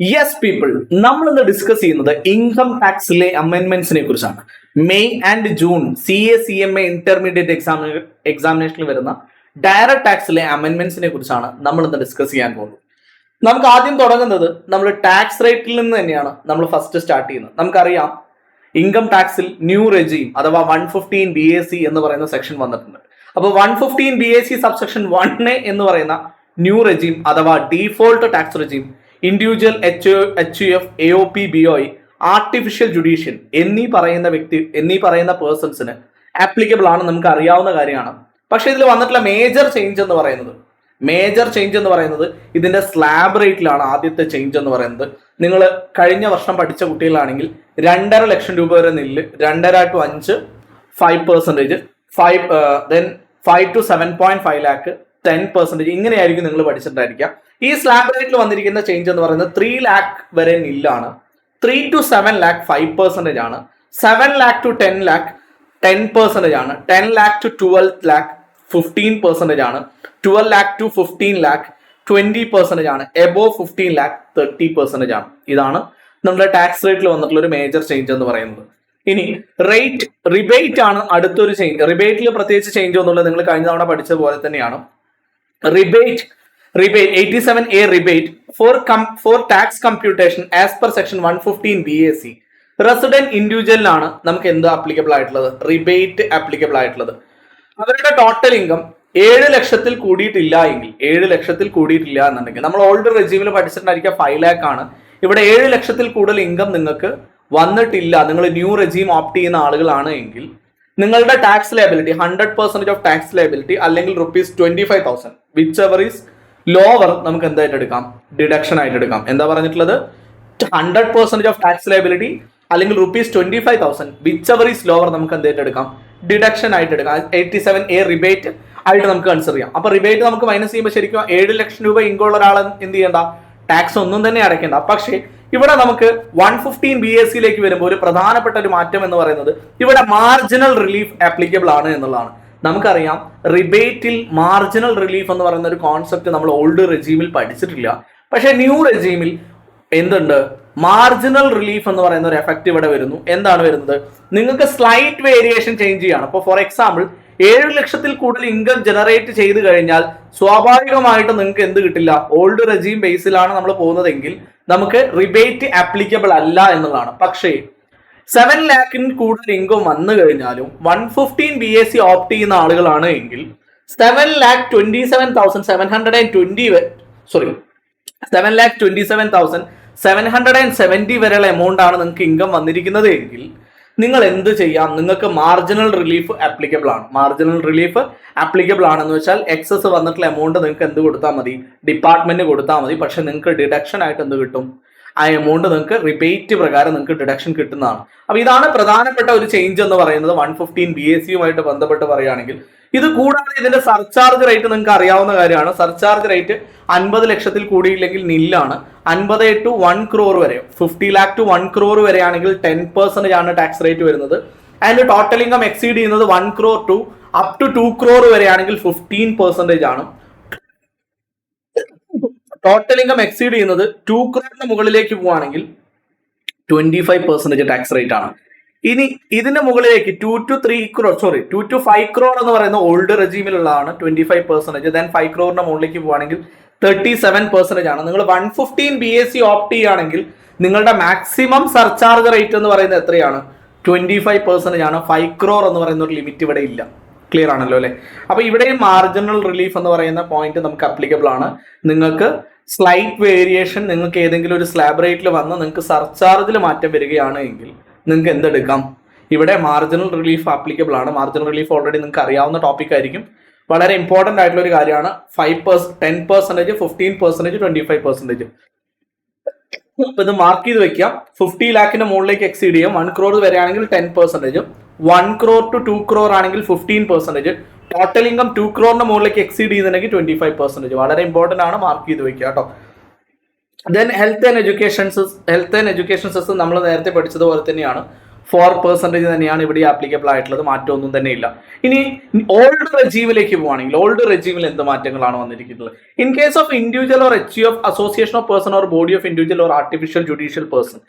Yes people, നമ്മൾ ഇന്ന് discuss ചെയ്യുന്നത് ഇൻകം ടാക്സിലെ അമെന്റ്മെന്റ്സിനെ കുറിച്ചാണ്. May and June CA-CMA intermediate എക്സാമിനേഷനിൽ വരുന്ന ഡയറക്ട് ടാക്സിലെ അമെന്റ്മെന്റ്സിനെ കുറിച്ചാണ് നമ്മൾ ഇന്ന് ഡിസ്കസ് ചെയ്യാൻ പോകുന്നത്. നമുക്ക് ആദ്യം തുടങ്ങുന്നത് നമ്മൾ ടാക്സ് റേറ്റിൽ നിന്ന് തന്നെയാണ് നമ്മൾ ഫസ്റ്റ് സ്റ്റാർട്ട് ചെയ്യുന്നത്. നമുക്കറിയാം ഇൻകം ടാക്സിൽ ന്യൂ റെജീം അഥവാ 115 BAC എന്ന് പറയുന്ന സെക്ഷൻ വന്നിട്ടുണ്ട്. അപ്പോൾ 115 BAC സബ്സെക്ഷൻ 1A എന്ന് പറയുന്ന ന്യൂ റെജീം അഥവാ default tax regime individual HUF AOP BOI artificial judicial എന്നീ പറയുന്ന പേഴ്സൺസിന് ആപ്ലിക്കബിൾ ആണ്, നമുക്ക് അറിയാവുന്ന കാര്യമാണ്. പക്ഷെ ഇതിൽ വന്നിട്ടുള്ള മേജർ ചേഞ്ച് എന്ന് പറയുന്നത് ഇതിന്റെ സ്ലാബ് റേറ്റിലാണ്. ആദ്യത്തെ ചേഞ്ച് എന്ന് പറയുന്നത്, നിങ്ങൾ കഴിഞ്ഞ വർഷം പഠിച്ച കുട്ടികളാണെങ്കിൽ 2.5 ലക്ഷം രൂപ വരെ നില്ല് 2.5 to 5 5%, 5 to 7.5 lakh 10%, ഇങ്ങനെയായിരിക്കും നിങ്ങൾ പഠിച്ചിട്ടുണ്ടായിരിക്കുക. ഈ സ്ലാബ് റേറ്റിൽ വന്നിരിക്കുന്ന ചേഞ്ച് എന്ന് പറയുന്നത് 3 lakh വരെ നില്ലാണ്, 3 to 7 lakh 5% ആണ്, 7 lakh to 10 lakh 10% ആണ്, 10 lakh to 12 lakh 15% ആണ്, 12 lakh to 15 lakh 20% ആണ്, എബോവ് 15 lakh 30% ആണ്. ഇതാണ് നമ്മുടെ ടാക്സ് റേറ്റിൽ വന്നിട്ടുള്ള ഒരു മേജർ ചേഞ്ച് എന്ന് പറയുന്നത്. ഇനി റിബേറ്റ് ആണ് അടുത്തൊരു ചേഞ്ച്. റിബേറ്റിൽ പ്രത്യേകിച്ച് ചേഞ്ച് ഒന്നുമില്ല, നിങ്ങൾ കഴിഞ്ഞ തവണ പഠിച്ച പോലെ തന്നെയാണ്. Rebate 87A rebate for tax computation as per section 115 BAC resident ഇൻഡിവിജ്വലിനാണ് നമുക്ക് എന്ത് ആപ്ലിക്കബിൾ ആയിട്ടുള്ളത്, റിബേറ്റ് ആപ്ലിക്കബിൾ ആയിട്ടുള്ളത്. അവരുടെ ടോട്ടൽ ഇൻകം 7 ലക്ഷത്തിൽ കൂടിയിട്ടില്ല എന്നുണ്ടെങ്കിൽ, നമ്മൾ ഓൾഡ് റെജീമിൽ പഠിച്ചിട്ടുണ്ടായിരിക്കുക 5 lakh ആണ്. ഇവിടെ 7 ലക്ഷത്തിൽ കൂടുതൽ ഇൻകം നിങ്ങൾക്ക് വന്നിട്ടില്ല, നിങ്ങൾ ന്യൂ റെജീം ഓപ്റ്റ് ചെയ്യുന്ന ആളുകളാണ് എങ്കിൽ നിങ്ങളുടെ tax liability 100% of tax liability അല്ലെങ്കിൽ ₹25,000 വിച്ച് എവർ ഈസ് ലോവർ നമുക്ക് എന്തായിട്ട് എടുക്കാം, ഡിഡക്ഷൻ ആയിട്ട് എടുക്കാം. എന്താ പറഞ്ഞിട്ടുള്ളത്, 100% ഓഫ് ടാക്സ് ലയബിലിറ്റി അല്ലെങ്കിൽ ₹25,000 വിച്ച് എവർ ഈസ് ലോവർ നമുക്ക് എന്തായിട്ട് എടുക്കാം, ഡിഡക്ഷൻ ആയിട്ട് എടുക്കാം. 87A റിബേറ്റ് ആയിട്ട് നമുക്ക് കൺസിഡർ ചെയ്യാം. അപ്പൊ റിബേറ്റ് നമുക്ക് മൈനസ് ചെയ്യുമ്പോൾ ശരിക്കും 7 ലക്ഷം രൂപ ഇൻകം ഉള്ള ഒരാൾ എന്ത് ചെയ്യണ്ട, ടാക്സ് ഒന്നും തന്നെ അടയ്ക്കേണ്ട. പക്ഷേ ഇവിടെ നമുക്ക് 115 BACയിലേക്ക് വരുമ്പോൾ ഒരു പ്രധാനപ്പെട്ട ഒരു മാറ്റം എന്ന് പറയുന്നത് ഇവിടെ മാർജിനൽ റിലീഫ് ആപ്ലിക്കബിൾ ആണ് എന്നുള്ളതാണ്. നമുക്കറിയാം റിബേറ്റിൽ മാർജിനൽ റിലീഫ് എന്ന് പറയുന്ന ഒരു കോൺസെപ്റ്റ് നമ്മൾ ഓൾഡ് റെജീമിൽ പഠിച്ചിട്ടില്ല. പക്ഷേ ന്യൂ റെജീമിൽ എന്തുണ്ട്, മാർജിനൽ റിലീഫ് എന്ന് പറയുന്ന ഒരു എഫക്റ്റ് ഇവിടെ വരുന്നു. എന്താണ് വരുന്നത്, നിങ്ങൾക്ക് സ്ലൈറ്റ് വേരിയേഷൻ ചേഞ്ച് ചെയ്യാണ്. അപ്പോൾ ഫോർ എക്സാമ്പിൾ 7 ലക്ഷത്തിൽ കൂടുതൽ ഇൻകം ജനറേറ്റ് ചെയ്ത് കഴിഞ്ഞാൽ സ്വാഭാവികമായിട്ട് നിങ്ങൾക്ക് എന്ത് കിട്ടില്ല, ഓൾഡ് റെജീം ബേസിലാണ് നമ്മൾ പോകുന്നതെങ്കിൽ നമുക്ക് റിബേറ്റ് ആപ്ലിക്കബിൾ അല്ല എന്നുള്ളതാണ്. പക്ഷേ 7 lakhന് കൂടുതൽ ഇൻകം വന്നു കഴിഞ്ഞാലും 115 BAC ഓപ്റ്റ് ചെയ്യുന്ന ആളുകളാണ് എങ്കിൽ 7,27,770 വരെയുള്ള എമൗണ്ട് ആണ് നിങ്ങൾക്ക് ഇൻകം വന്നിരിക്കുന്നത് എങ്കിൽ നിങ്ങൾ എന്ത് ചെയ്യാം, നിങ്ങൾക്ക് മാർജിനൽ റിലീഫ് ആപ്ലിക്കബിൾ ആണ്. മാർജിനൽ റിലീഫ് ആപ്ലിക്കബിൾ ആണെന്ന് വെച്ചാൽ എക്സസ് വന്നിട്ടുള്ള എമൗണ്ട് നിങ്ങൾക്ക് എന്ത് കൊടുത്താൽ മതി, ഡിപ്പാർട്ട്മെന്റ് കൊടുത്താൽ മതി. പക്ഷെ നിങ്ങൾക്ക് ഡിഡക്ഷൻ ആയിട്ട് എന്ത് കിട്ടും, ആ എമൗണ്ട് നിങ്ങൾക്ക് റിബേറ്റ് പ്രകാരം നിങ്ങൾക്ക് ഡിഡക്ഷൻ കിട്ടുന്നതാണ്. അപ്പൊ ഇതാണ് പ്രധാനപ്പെട്ട ഒരു ചേഞ്ച് എന്ന് പറയുന്നത് 115 BACയുമായിട്ട് ബന്ധപ്പെട്ട് പറയുകയാണെങ്കിൽ. ഇത് കൂടാതെ ഇതിന്റെ സർചാർജ് റേറ്റ് നിങ്ങൾക്ക് അറിയാവുന്ന കാര്യമാണ്. സർചാർജ് റേറ്റ് 50 ലക്ഷത്തിൽ കൂടിയില്ലെങ്കിൽ നില്ലാണ്. 50 to 1 crore വരെ, 50 lakh to 1 crore വരെയാണെങ്കിൽ 10% ആണ് ടാക്സ് റേറ്റ് വരുന്നത്. അതിന്റെ ടോട്ടൽ ഇൻകം എക്സീഡ് ചെയ്യുന്നത് 1 crore to up to 2 crore വരെയാണെങ്കിൽ 15% ആണ്. ടോട്ടൽ ഇൻകം എക്സീഡ് ചെയ്യുന്നത് 2 crore മുകളിലേക്ക് പോവുകയാണെങ്കിൽ 25% ടാക്സ് റേറ്റ് ആണ്. ഇനി ഇതിന്റെ മുകളിലേക്ക് 2 to 5 crore എന്ന് പറയുന്ന ഓൾഡ് റെജീമിലുള്ളതാണ് 25%. ദെൻ 5 crore മുകളിലേക്ക് പോവുകയാണെങ്കിൽ 37% ആണ്. നിങ്ങൾ 115 BAC ഓപ്റ്റ് ചെയ്യുകയാണെങ്കിൽ നിങ്ങളുടെ മാക്സിമം സർചാർജ് റേറ്റ് എന്ന് പറയുന്നത് എത്രയാണ്, 25% ആണ്. 5 crore എന്ന് പറയുന്ന ഒരു ലിമിറ്റ് ഇവിടെ ഇല്ല. ക്ലിയർ ആണല്ലോ അല്ലെ? അപ്പൊ ഇവിടെയും മാർജിനൽ റിലീഫ് എന്ന് പറയുന്ന പോയിന്റ് നമുക്ക് അപ്ലിക്കബിൾ ആണ്. നിങ്ങൾക്ക് സ്ലൈറ്റ് വേരിയേഷൻ നിങ്ങൾക്ക് ഏതെങ്കിലും ഒരു സ്ലാബ് റേറ്റിൽ വന്ന് നിങ്ങൾക്ക് സർചാർജിൽ മാറ്റം വരികയാണ് എങ്കിൽ നിങ്ങൾക്ക് എന്തെടുക്കാം, ഇവിടെ മാർജിനൽ റിലീഫ് ആപ്ലിക്കബിൾ ആണ്. മാർജിനൽ റിലീഫ് ഓൾറെഡി നിങ്ങൾക്ക് അറിയാവുന്ന ടോപ്പിക് ആയിരിക്കും. വളരെ ഇമ്പോർട്ടന്റ് ആയിട്ടുള്ള ഒരു കാര്യമാണ്. 10%, 15%, 25%. അപ്പൊ ഇത് മാർക്ക് ചെയ്ത് വെക്കാം. 50 lakhന്റെ മുകളിലേക്ക് എക്സീഡ് ചെയ്യാം. 1 crore വരെയാണെങ്കിൽ 10%, 1 crore to 2 crore ആണെങ്കിൽ 15%, ടോട്ടൽ ഇൻകം 2 crore മുകളിലേക്ക് എക്സീഡ് ചെയ്യുന്നുണ്ടെങ്കിൽ 25%. വളരെ ഇമ്പോർട്ടന്റ് ആണ്, മാർക്ക് ചെയ്ത് വെക്കുക കേട്ടോ. Then health and education cess നമ്മൾ നേരത്തെ പഠിച്ചതുപോലെ തന്നെയാണ്. 4% തന്നെയാണ് ഇവിടെ ആപ്ലിക്കബിൾ ആയിട്ടുള്ളത്. മാറ്റമൊന്നും തന്നെ ഇല്ല. ഇനി ഓൾഡ് റെജീമിലേക്ക് പോവുകയാണെങ്കിൽ ഓൾഡ് റെജീമിൽ എന്ത് മാറ്റങ്ങളാണ് വന്നിരിക്കുന്നത്? In case of individual or H of association of person or body of individual or artificial judicial person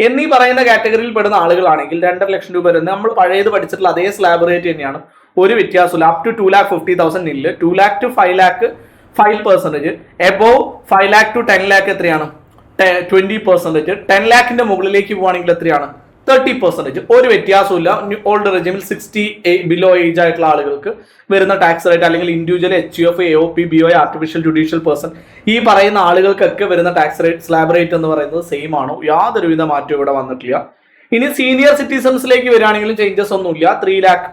എന്നീ പറയുന്ന കാറ്റഗറിയിൽ പെടുന്ന ആളുകളാണെങ്കിൽ 2.5 ലക്ഷം രൂപ വരുന്നത് നമ്മൾ പഴയത് പഠിച്ചിട്ടുള്ള അതേ സ്ലാബ് റേറ്റ് തന്നെയാണ്, ഒരു വ്യത്യാസമില്ല. അപ് ടു 2,50,000 നില്ല്, 2 lakh to 5 lakh 5%, above 5 lakh to 10 lakh എത്രയാണ് 20%, 10 lakhന്റെ മുകളിലേക്ക് പോവുകയാണെങ്കിൽ എത്രയാണ് 30%. ഒരു വ്യത്യാസമില്ല. ഓൾഡ് റെജിമിൽ 60 ബിലോ ഏജ് ആയിട്ടുള്ള ആളുകൾക്ക് വരുന്ന ടാക്സ് റേറ്റ് അല്ലെങ്കിൽ individual H F A O P B O artificial judicial person ഈ പറയുന്ന ആളുകൾക്കൊക്കെ വരുന്ന ടാക്സ് റേറ്റ് സ്ലാബ് റേറ്റ് എന്ന് പറയുന്നത് സെയിം ആണ്. യാതൊരുവിധ മാറ്റവും ഇവിടെ വന്നിട്ടില്ല. ഇനി സീനിയർ സിറ്റിസൺസിലേക്ക് വരികയാണെങ്കിലും ചേഞ്ചസ് ഒന്നുമില്ല. 3 lakh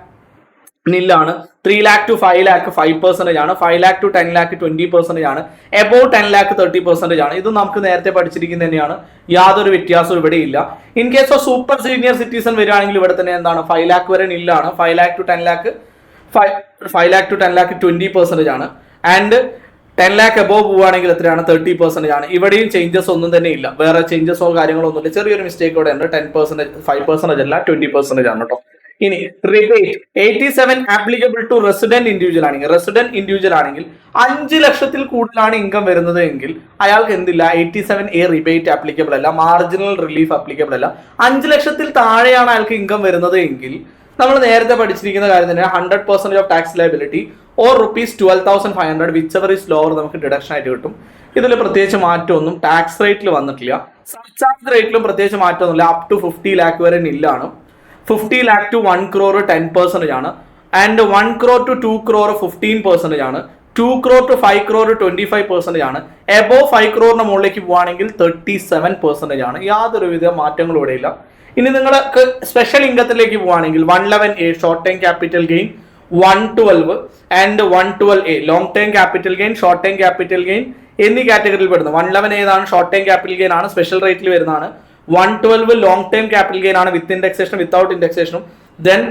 നില്ലാണ്, 3 lakh to 5 lakh 5% ആണ്, 5 lakh to 10 lakh 20% ആണ്, എബോവ് 10 lakh 30% ആണ്. ഇത് നമുക്ക് നേരത്തെ പഠിച്ചിരിക്കുന്നത് തന്നെയാണ്, യാതൊരു വ്യത്യാസവും ഇവിടെ ഇല്ല. In case of super senior citizen വരികയാണെങ്കിൽ ഇവിടെ തന്നെ എന്താണ് 5 lakh വരെ നില്ലാണ്, 5 lakh to 10 lakh 20% ആണ്, ആൻഡ് 10 lakh എബോവ് പോവുകയാണെങ്കിൽ എത്രയാണ് 30% ആണ്. ഇവിടെയും ചേഞ്ചസ് ഒന്നും തന്നെ ഇല്ല, വേറെ ചേഞ്ചസോ കാര്യങ്ങളോ ഒന്നുമില്ല. ചെറിയൊരു മിസ്റ്റേക്ക് ഇവിടെ ഉണ്ട്, 10%, 5% അല്ല 20% ആണ് കേട്ടോ. ഇനി rebate 87 applicable to resident individual ആണെങ്കിൽ, റെസിഡന്റ് ഇൻഡിവിജ്വൽ ആണെങ്കിൽ 5 ലക്ഷത്തിൽ കൂടുതലാണ് ഇൻകം വരുന്നത് എങ്കിൽ അയാൾക്ക് എന്തില്ല 87A റിബേറ്റ് ആപ്ലിക്കബിൾ അല്ല, മാർജിനൽ റിലീഫ് ആപ്ലിക്കബിൾ അല്ല. 5 ലക്ഷത്തിൽ താഴെയാണ് അയാൾക്ക് ഇൻകം വരുന്നത് എങ്കിൽ നമ്മൾ നേരത്തെ പഠിച്ചിരിക്കുന്ന കാര്യം തന്നെ 100% of tax liability or ₹12,500 which ever is lower നമുക്ക് ഡിഡക്ഷൻ ആയിട്ട് കിട്ടും. ഇതിൽ പ്രത്യേകിച്ച് മാറ്റമൊന്നും ടാക്സ് റേറ്റിൽ വന്നിട്ടില്ല. സർചാർജ് റേറ്റിലും പ്രത്യേകിച്ച് മാറ്റമൊന്നുമില്ല. അപ് ടു 50 lakh വരെ നില്ലാണ്, 50 lakh to 1 crore 10% ആണ്, ആൻഡ് 1 crore to 2 crore 15% ആണ്, 2 crore to 5 crore 25% ആണ്, എബോവ് 5 crore മുകളിലേക്ക് പോവുകയാണെങ്കിൽ 37% ആണ്. യാതൊരുവിധ മാറ്റങ്ങളും ഇവിടെ ഇല്ല. ഇനി നിങ്ങൾക്ക് സ്പെഷ്യൽ ഇൻകത്തിലേക്ക് പോവുകയാണെങ്കിൽ 111A short time capital gain, 112 and 112A long time capital gain, short time capital gain എന്നീ കാറ്റഗറിയിൽ പെടുന്നു. 111 ഏതാണ് ഷോർട്ട് ടൈം ക്യാപിറ്റൽ ഗെയിൻ ആണ്, സ്പെഷ്യൽ റേറ്റിൽ വരുന്നതാണ്. 112 ലോങ് ടൈം ക്യാപിറ്റൽ ഗെയിൻ ആണ് വിത്ത് ഇൻഡെക്സേഷൻ വിത്തൗട്ട് ഇൻഡെക്സേഷനും. ദെൻ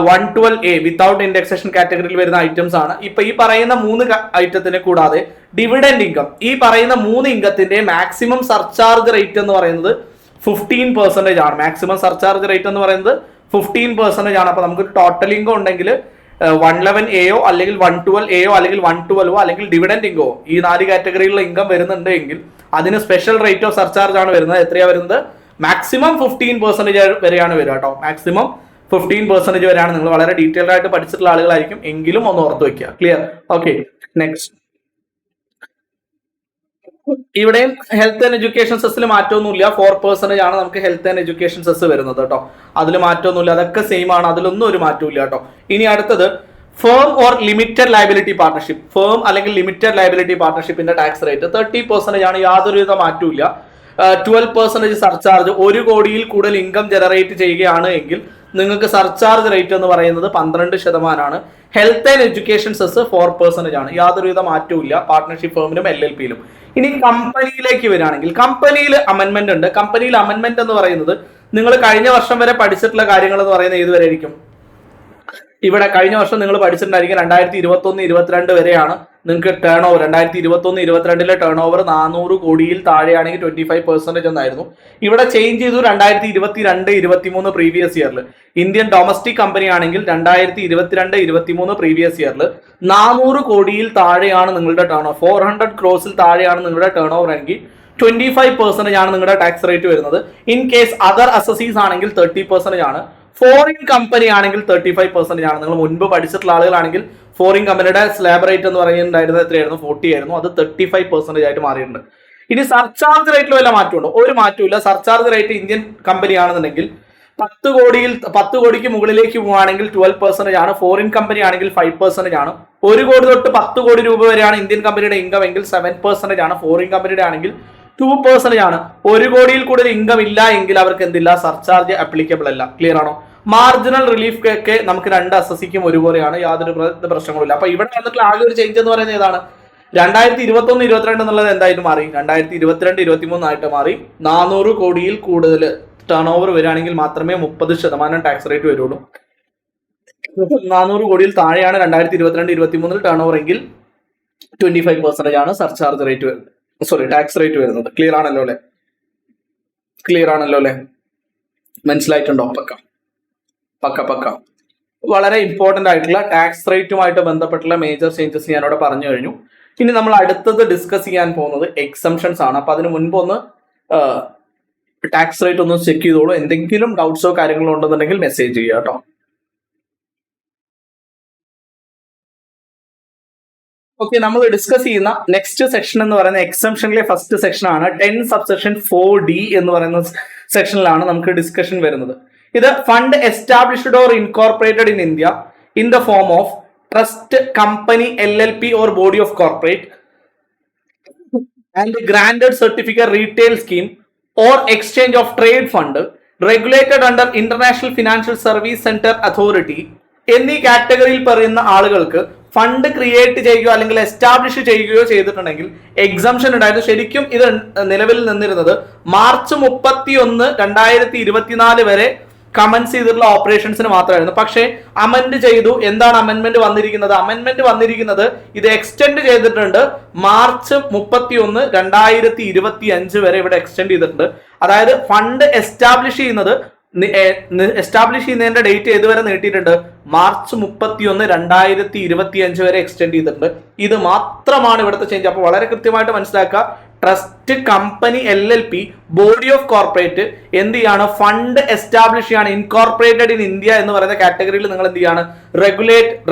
112A വിത്തൗട്ട് ഇൻഡെക്സേഷൻ കാറ്റഗറിയിൽ വരുന്ന ഐറ്റംസ് ആണ്. ഇപ്പൊ ഈ പറയുന്ന 3 ഐറ്റത്തിനെ കൂടാതെ ഡിവിഡൻഡ് ഇൻകം, ഈ പറയുന്ന 3 ഇൻകത്തിന്റെ മാക്സിമം സർചാർജ് റേറ്റ് എന്ന് പറയുന്നത് 15% ആണ്. മാക്സിമം സർചാർജ് റേറ്റ് എന്ന് പറയുന്നത് 15% ആണ്. അപ്പൊ നമുക്ക് ടോട്ടൽ ഇൻകം ഉണ്ടെങ്കിൽ 111A അല്ലെങ്കിൽ 112A അല്ലെങ്കിൽ 112 അല്ലെങ്കിൽ ഡിവിഡൻഡ് ഇൻകോ ഈ 4 കാറ്റഗറിയിലുള്ള ഇൻകം വരുന്നുണ്ട് എങ്കിൽ അതിന് സ്പെഷ്യൽ റേറ്റ് ഓഫ് സർചാർജ് ആണ് വരുന്നത്. എത്രയാ വരുന്നത്? മാക്സിമം 15% വരെയാണ് വരിക കേട്ടോ. മാക്സിമം 15% വരെയാണ്. നിങ്ങൾ വളരെ ഡീറ്റെയിൽഡ് ആയിട്ട് പഠിച്ചിട്ടുള്ള ആളുകളായിരിക്കും, എങ്കിലും ഒന്ന് ഓർത്ത് വെക്കുക. ക്ലിയർ? Okay, next. ഇവിടെയും ഹെൽത്ത് ആൻഡ് എഡ്യൂക്കേഷൻ സെസ്സിൽ മാറ്റമൊന്നുമില്ല. 4% ആണ് നമുക്ക് ഹെൽത്ത് ആൻഡ് എഡ്യൂക്കേഷൻ സെസ് വരുന്നത് കേട്ടോ. അതിൽ മാറ്റമൊന്നുമില്ല, അതൊക്കെ സെയിം ആണ്, അതിലൊന്നും ഒരു മാറ്റമില്ല കേട്ടോ. ഇനി അടുത്തത് firm or limited liability partnership. Firm അല്ലെങ്കിൽ ലിമിറ്റഡ് ലയബിലിറ്റി പാർട്ണർഷിപ്പിന്റെ ടാക്സ് റേറ്റ് 30% ആണ്, യാതൊരുവിധ മാറ്റമില്ല. 12% സർചാർജ്. 1 കോടിയിൽ കൂടുതൽ ഇൻകം ജനറേറ്റ് ചെയ്യുകയാണ് എങ്കിൽ നിങ്ങൾക്ക് സർചാർജ് റേറ്റ് എന്ന് പറയുന്നത് 12%. ഹെൽത്ത് ആൻഡ് എഡ്യൂക്കേഷൻ സെസ് 4% ആണ്, യാതൊരുവിധ മാറ്റവും ഇല്ല പാർട്ണർഷിപ്പ് ഫേമിലും LLPയിലും. ഇനി കമ്പനിയിലേക്ക് വരികയാണെങ്കിൽ കമ്പനിയിൽ അമെന്റ്മെന്റ് ഉണ്ട്. കമ്പനിയിൽ അമെന്റ്മെന്റ് എന്ന് പറയുന്നത് നിങ്ങൾ കഴിഞ്ഞ വർഷം വരെ പഠിച്ചിട്ടുള്ള കാര്യങ്ങൾ എന്ന് പറയുന്നത് ഏതുവരെ ആയിരിക്കും? ഇവിടെ കഴിഞ്ഞ വർഷം നിങ്ങൾ പഠിച്ചിട്ടുണ്ടായിരിക്കും 2021-22 വരെയാണ് നിങ്ങൾക്ക് ടേൺ ഓവർ. 2021-22 ടേൺ ഓവർ 400 കോടിയിൽ താഴെയാണെങ്കിൽ 25% എന്നായിരുന്നു. ഇവിടെ ചേഞ്ച് ചെയ്തു 2022-23 പ്രീവിയസ് ഇയറിൽ. ഇന്ത്യൻ ഡൊമസ്റ്റിക് കമ്പനി ആണെങ്കിൽ 2022-23 പ്രീവിയസ് ഇയറിൽ 400 കോടിയിൽ താഴെയാണ് നിങ്ങളുടെ ടേൺ ഓവർ, 400 crores താഴെയാണ് നിങ്ങളുടെ ടേൺ ഓവർ എങ്കിൽ 25% ആണ് നിങ്ങളുടെ ടാക്സ് റേറ്റ് വരുന്നത്. ഇൻ കേസ് അതർ അസസീസ് ആണെങ്കിൽ 30% ആണ്. ഫോറിൻ കമ്പനി ആണെങ്കിൽ 35% ആണ്. നിങ്ങൾ മുൻപ് പഠിച്ചിട്ടുള്ള ആളുകളാണെങ്കിൽ ഫോറിൻ കമ്പനിയുടെ സ്ലാബ് റേറ്റ് എന്ന് പറയുന്നുണ്ടായിരുന്നത് എത്രയായിരുന്നു? 40 ആയിരുന്നു. അത് 35% ആയിട്ട് മാറിയിട്ടുണ്ട്. ഇനി സർചാർജ് റേറ്റിൽ വല്ല മാറ്റമുണ്ടോ? ഒരു മാറ്റമില്ല. സർചാർജ് റേറ്റ് ഇന്ത്യൻ കമ്പനി ആണെന്നുണ്ടെങ്കിൽ 10 കോടിക്ക് മുകളിലേക്ക് പോവുകയാണെങ്കിൽ 12% ആണ്. ഫോറിൻ കമ്പനി ആണെങ്കിൽ 5% ആണ്. 1 കോടി തൊട്ട് 10 കോടി രൂപ വരെയാണ് ഇന്ത്യൻ കമ്പനിയുടെ ഇൻകം എങ്കിൽ 7% ആണ്. ഫോറിൻ കമ്പനിയുടെ ആണെങ്കിൽ 2% ആണ്. 1 കോടിയിൽ കൂടുതൽ ഇൻകം ഇല്ല എങ്കിൽ അവർക്ക് എന്തില്ല? സർചാർജ് അപ്ലിക്കബിൾ അല്ല. ക്ലിയർ ആണോ? മാർജിനൽ റിലീഫ് ഒക്കെ നമുക്ക് 2 അസസിക്കും ഒരുപോലെയാണ്, യാതൊരു പ്രശ്നങ്ങളുമില്ല. അപ്പൊ ഇവിടെ വന്നിട്ടുള്ള ആകെ ഒരു ചേഞ്ച് എന്ന് പറയുന്നത് ഏതാണ്? 2021-22 എന്നുള്ളത് എന്തായിട്ട് മാറി? 2022-23 ആയിട്ട് മാറി. 400 കോടിയിൽ കൂടുതൽ ടേൺ ഓവർ വരികയാണെങ്കിൽ മാത്രമേ 30% ടാക്സ് റേറ്റ് വരുള്ളൂ. 400 കോടിയിൽ താഴെയാണ് 2022-23 ടേൺ ഓവർ എങ്കിൽ 25% ആണ് സർചാർജ് റേറ്റ് വരുന്നത്, ടാക്സ് റേറ്റ് വരുന്നത്. ക്ലിയർ ആണല്ലോ അല്ലെ? മനസ്സിലായിട്ടുണ്ടോ? പക്ക. പക്ക വളരെ ഇമ്പോർട്ടന്റ് ആയിട്ടുള്ള ടാക്സ് റേറ്റുമായിട്ട് ബന്ധപ്പെട്ടുള്ള മേജർ ചേഞ്ചസ് ഞാനിവിടെ പറഞ്ഞു കഴിഞ്ഞു. ഇനി നമ്മൾ അടുത്തത് ഡിസ്കസ് ചെയ്യാൻ പോകുന്നത് എക്സംഷൻസ് ആണ്. അപ്പൊ അതിന് മുൻപ് ഒന്ന് ടാക്സ് റേറ്റ് ഒന്ന് ചെക്ക് ചെയ്തോളൂ. എന്തെങ്കിലും ഡൗട്ട്സോ കാര്യങ്ങളോ ഉണ്ടെന്നുണ്ടെങ്കിൽ മെസ്സേജ് ചെയ്യുക കേട്ടോ. ഓക്കെ, നമ്മൾ ഡിസ്കസ് ചെയ്യുന്ന നെക്സ്റ്റ് സെക്ഷൻ എന്ന് പറയുന്ന എക്സംഷനിലെ ഫസ്റ്റ് സെക്ഷൻ ആണ്. 10 സബ്സെക്ഷൻ 4D എന്ന് പറയുന്ന സെക്ഷനിലാണ് നമുക്ക് ഡിസ്കഷൻ വരുന്നത്. ഇത് fund established or incorporated in India in the form of trust, company, LLP or body of corporate and granted certificate retail scheme or exchange of trade fund regulated under international financial service centre authority എന്നീ കാറ്റഗറിയിൽ പറയുന്ന ആളുകൾക്ക് fund create ചെയ്യുകയോ അല്ലെങ്കിൽ establish ചെയ്യുകയോ ചെയ്തിട്ടുണ്ടെങ്കിൽ exemption ഉണ്ടായിരുന്നു. ശരിക്കും ഇത് നിലവിൽ നിന്നിരുന്നത് മാർച്ച് 31, 2024 വരെ കമൻസ് ചെയ്തിട്ടുള്ള ഓപ്പറേഷൻസിന് മാത്രമായിരുന്നു. പക്ഷേ അമെൻഡ് ചെയ്തു. എന്താണ് അമെൻമെന്റ് വന്നിരിക്കുന്നത്? അമെൻമെന്റ് വന്നിരിക്കുന്നത് ഇത് എക്സ്റ്റെൻഡ് ചെയ്തിട്ടുണ്ട്. മാർച്ച് 31, 2025 വരെ ഇവിടെ എക്സ്റ്റെൻഡ് ചെയ്തിട്ടുണ്ട്. അതായത് ഫണ്ട് എസ്റ്റാബ്ലിഷ് ചെയ്യുന്നതിന്റെ ഡേറ്റ് ഏതുവരെ നീട്ടിയിട്ടുണ്ട്? മാർച്ച് 31, 2025 വരെ എക്സ്റ്റെൻഡ് ചെയ്തിട്ടുണ്ട്. ഇത് മാത്രമാണ് ഇവിടുത്തെ ചേഞ്ച്. അപ്പോൾ വളരെ കൃത്യമായിട്ട് മനസ്സിലാക്കുക. Trust, company, LLP, body of corporate എന്ത് ചെയ്യാണ്? ഫണ്ട് എസ്റ്റാബ്ലിഷ് ചെയ്യാണ്. ഇൻകോർപ്പറേറ്റഡ് ഇൻ ഇന്ത്യ എന്ന് പറയുന്ന കാറ്റഗറിയിൽ നിങ്ങൾ എന്ത് ചെയ്യാണ്?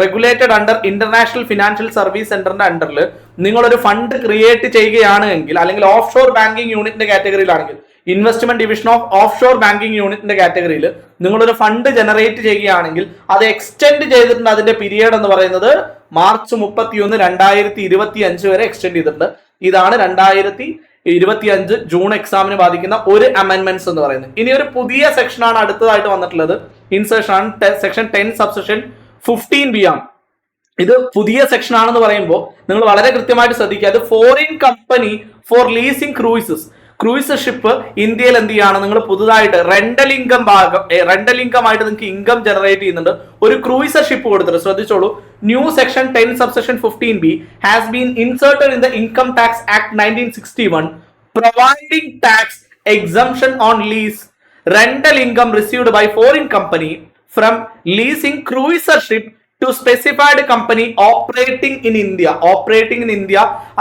Regulated under international financial service സെന്ററിന്റെ അണ്ടറിൽ നിങ്ങളൊരു ഫണ്ട് ക്രിയേറ്റ് ചെയ്യുകയാണ് എങ്കിൽ, അല്ലെങ്കിൽ ഓഫ് ഷോർ ബാങ്കിങ് യൂണിറ്റിന്റെ കാറ്റഗറിയിലാണെങ്കിൽ, investment division of offshore banking യൂണിറ്റിന്റെ കാറ്റഗറിയിൽ നിങ്ങളൊരു ഫണ്ട് ജനറേറ്റ് ചെയ്യുകയാണെങ്കിൽ അത് എക്സ്റ്റെൻഡ് ചെയ്തിട്ടുണ്ട്. അതിന്റെ പീരിയഡ് എന്ന് പറയുന്നത് മാർച്ച് 31, 2025 വരെ എക്സ്റ്റെൻഡ് ചെയ്തിട്ടുണ്ട്. ഇതാണ് 2025 ജൂൺ എക്സാമിന് ബാധിക്കുന്ന ഒരു അമെൻമെന്റ്സ് എന്ന് പറയുന്നത്. ഇനി ഒരു പുതിയ സെക്ഷനാണ് അടുത്തതായിട്ട് വന്നിട്ടുള്ളത്. ഇൻസെർഷൻ ആണ് സെക്ഷൻ 10 സബ്സെക്ഷൻ 15B ആണ്. ഇത് പുതിയ സെക്ഷൻ ആണെന്ന് പറയുമ്പോൾ നിങ്ങൾ വളരെ കൃത്യമായിട്ട് ശ്രദ്ധിക്കുക. അത് foreign company for leasing cruises. Cruise ship ഇന്ത്യയിൽ എന്ത് ചെയ്യാണ്? നിങ്ങൾ പുതുതായിട്ട് റെന്റൽ ഇൻകം ആയിട്ട് നിങ്ങൾക്ക് ഇൻകം ജനറേറ്റ് ചെയ്യുന്നുണ്ട്. ഒരു ക്രൂയിസർ ഷിപ്പ് കൊടുത്തിട്ട് ശ്രദ്ധിച്ചോളൂ. New section 10 subsection 15B has been inserted in the income tax act 1961 providing tax exemption on lease rental income received by foreign company from leasing cruiser ship to specified company operating in India.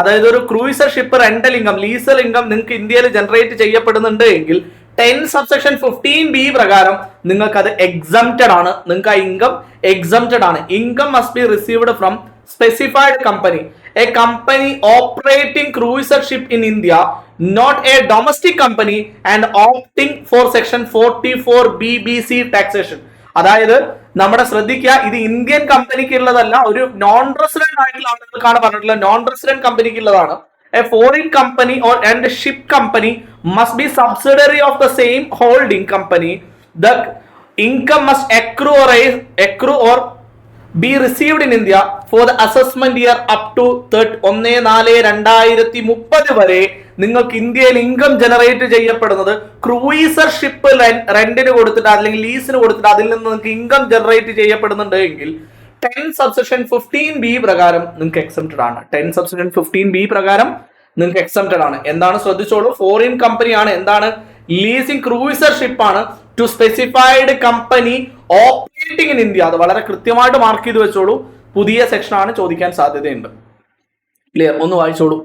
അതായത് ഒരു cruiser ship rental income, ലീസൽ income നിങ്ങൾക്ക് ഇന്ത്യയിൽ generate ചെയ്യപ്പെടുന്നുണ്ട് എങ്കിൽ 10 subsection 15B പ്രകാരം നിങ്ങൾക്ക് അത് എക്സംപ്റ്റഡ് ആണ്. നിങ്ങൾക്ക് ആ ഇൻകം എക്സംപ്റ്റഡ് ആണ്. Income must be received from specified company, a company operating cruiser ship in India, not a domestic company and opting for section 44BBC taxation. അതായത് നമ്മുടെ ശ്രദ്ധിക്കുക, ഇത് ഇന്ത്യൻ കമ്പനിക്ക് ഉള്ളതല്ല, ഒരു നോൺ റെസിഡന്റ് ആയിട്ടുള്ള ആളുകൾക്കാണ് പറഞ്ഞിട്ടുള്ളത്. നോൺ റെസിഡന്റ് കമ്പനിക്ക് ഉള്ളതാണ്. A foreign company or and ship company must be subsidiary of the same holding company. The income must accrue or be received in India for the assessment year up to 1/4/2030 വരെ നിങ്ങൾക്ക് ഇന്ത്യയിൽ income generate ചെയ്യപ്പെടുന്നത് cruiser ship റെന്റിന് കൊടുത്തിട്ട് അല്ലെങ്കിൽ ലീസിന് കൊടുത്തിട്ട് അതിൽ നിന്ന് നിങ്ങൾക്ക് ഇൻകം ജനറേറ്റ് ചെയ്യപ്പെടുന്നുണ്ട് എങ്കിൽ 10 സബ്സെക്ഷൻ 15B പ്രകാരം നിങ്ങൾക്ക് എക്സംപ്റ്റഡ് ആണ്. 10 സബ്സെക്ഷൻ 15B പ്രകാരം നിങ്ങൾക്ക് എക്സംപ്റ്റഡ് ആണ്. എന്താണ് ശ്രദ്ധിച്ചോളൂ, ഫോറിൻ കമ്പനിയാണ്. എന്താണ്? ലീസിംഗ് ക്രൂയിസർ ഷിപ്പ് ആണ് to specified company operating in India. അത് വളരെ കൃത്യമായിട്ട് മാർക്ക് ചെയ്ത് വെച്ചോളൂ. പുതിയ സെക്ഷൻ ആണ്, ചോദിക്കാൻ സാധ്യതയുണ്ട്. ക്ലിയർ? ഒന്ന് വായിച്ചോളൂ.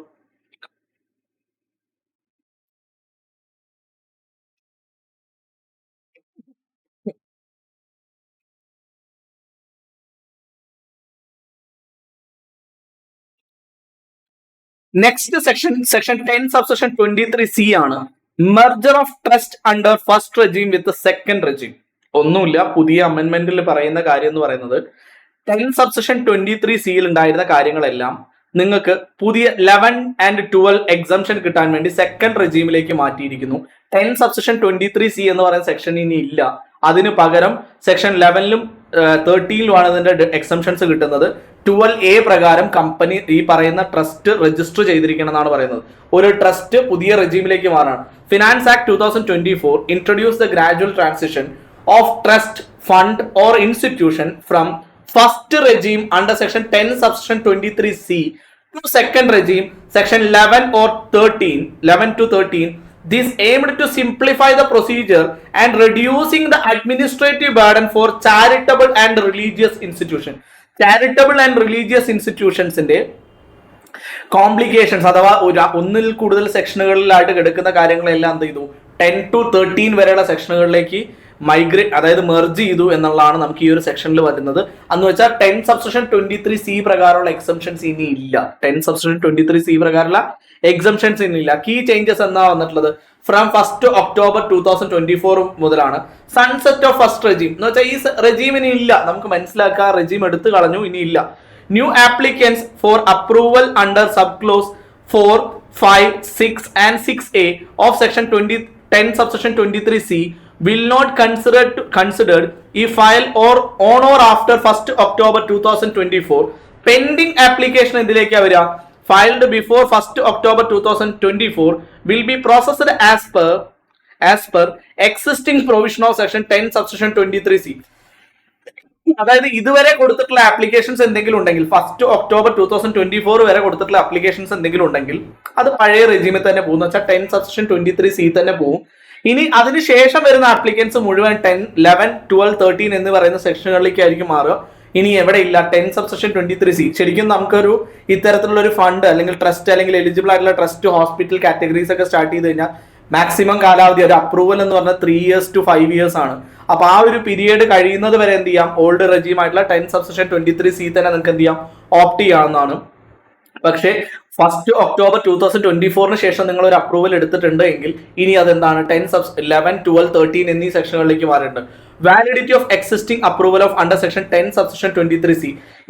നെക്സ്റ്റ് സെക്ഷൻ 10 സബ്സെക്ഷൻ 23C ആണ്. Merger of trust under first regime with second regime. ഒന്നുമില്ല, പുതിയ അമെന്റ്മെന്റിൽ പറയുന്ന കാര്യം എന്ന് പറയുന്നത് 10 സബ്സെക്ഷൻ 23C ഉണ്ടായിരുന്ന കാര്യങ്ങളെല്ലാം നിങ്ങൾക്ക് പുതിയ 11 and 12 എക്സംഷൻ കിട്ടാൻ വേണ്ടി സെക്കൻഡ് റെജീമിലേക്ക് മാറ്റിയിരിക്കുന്നു. 10 സബ്സെക്ഷൻ 23C എന്ന് പറയുന്ന സെക്ഷൻ ഇനി ഇല്ല. അതിന് പകരം സെക്ഷൻ 11ലും 13ലുമാണ് ഇതിന്റെ എക്സംഷൻസ് കിട്ടുന്നത്. 12A പ്രകാരം കമ്പനി ഈ പറയുന്ന ട്രസ്റ്റ് രജിസ്റ്റർ ചെയ്തിരിക്കണം എന്നാണ് പറയുന്നത്. ഒരു ട്രസ്റ്റ് പുതിയ റെജീമിലേക്ക് മാറാണ്. Finance act 2024 introduce the gradual transition of trust, fund or institution from first regime under section 10 subsection 23C to second regime section 11 to 13 This aimed to simplify the procedure and reducing the administrative burden for charitable and religious institutions. Charitable and religious institutionsന്റെ complications അഥവാ ഒന്നിൽ കൂടുതൽ സെക്ഷനുകളിലായിട്ട് കിടക്കുന്ന കാര്യങ്ങളെല്ലാം എന്ത് ചെയ്തു 10 to 13 വരെയുള്ള സെക്ഷനുകളിലേക്ക് migrate, അതായത് മെർജ് ചെയ്തു എന്നുള്ളതാണ് നമുക്ക് ഈ ഒരു സെക്ഷനിൽ വരുന്നത്. എന്ന് വെച്ചാൽ 10 സബ്സെക്ഷൻ 23C പ്രകാരമുള്ള എക്സംഷൻസ് ഇനി ഇല്ല. 10 സബ്സെക്ഷൻ 23C പ്രകാരമുള്ള എക്സംഷൻസ് ഇനി ഇല്ല. കീ ചേഞ്ചസ് എന്നാ വന്നിട്ടുള്ളത് ഫ്രം 1 October 2024 മുതലാണ്. സൺസെറ്റ് ഓഫ് ഫസ്റ്റ് റെജീം എന്ന് വെച്ചാൽ ഈ റെജീം ഇനി ഇല്ല, നമുക്ക് മനസ്സിലാക്കുക. റെജീം എടുത്തു കളഞ്ഞു, ഇനി ഇല്ല. New applicants four approval under sub close 4, 5, 6 and 6A of section 10 subsection 23C will not considered if filed or on or after 1 October 2024. Pending application എന്തിലേക്കാ വരിക? Filed before 1 October 2024 will be processed as per existing provision of section 10 subsection 23C. അതായത് ഇതുവരെ കൊടുത്തിട്ടുള്ള applications എന്തെങ്കിലും ഉണ്ടെങ്കിൽ 1 October 2024 വരെ കൊടുത്തിട്ടുള്ള applications എന്തെങ്കിലും ഉണ്ടെങ്കിൽ അത് പഴയ റെജീമിൽ തന്നെ പോകും. എന്ന് വെച്ചാൽ 10 സബ്സെക്ഷൻ 23C തന്നെ പോകും. ഇനി അതിനുശേഷം വരുന്ന ആപ്ലിക്കൻസ് മുഴുവൻ 10, 11, 12, 13 എന്ന് പറയുന്ന സെക്ഷനുകളിലേക്കായിരിക്കും മാറുക. ഇനി എവിടെ ഇല്ല 10 സബ്സെക്ഷൻ 23C. ശരിക്കും നമുക്കൊരു ഇത്തരത്തിലുള്ള ഒരു ഫണ്ട് അല്ലെങ്കിൽ ട്രസ്റ്റ് അല്ലെങ്കിൽ എലിജിബിൾ ആയിട്ടുള്ള ട്രസ്റ്റ്, ഹോസ്പിറ്റൽ കാറ്റഗറീസ് ഒക്കെ സ്റ്റാർട്ട് ചെയ്ത് കഴിഞ്ഞാൽ മാക്സിമം കാലാവധി ഒരു അപ്രൂവൽ എന്ന് പറഞ്ഞാൽ 3 years to 5 years ആണ്. അപ്പൊ ആ ഒരു പീരിയഡ് കഴിയുന്നത് വരെ എന്ത് ചെയ്യാം, ഓൾഡ് റെജീം ആയിട്ടുള്ള 10 സബ്സെക്ഷൻ 23C തന്നെ നിങ്ങൾക്ക് എന്ത് ചെയ്യാം, ഓപ്റ്റ് ചെയ്യാവുന്നതാണ്. പക്ഷേ 1 October 2024 ശേഷം നിങ്ങൾ ഒരു അപ്രൂവൽ എടുത്തിട്ടുണ്ട് എങ്കിൽ ഇനി അതെന്താണ് 10, 11, 12, 13 എന്നീ സെക്ഷനുകളിലേക്ക് മാറിയിട്ടുണ്ട്. Validity of existing approval of under section 10 subsection 23C.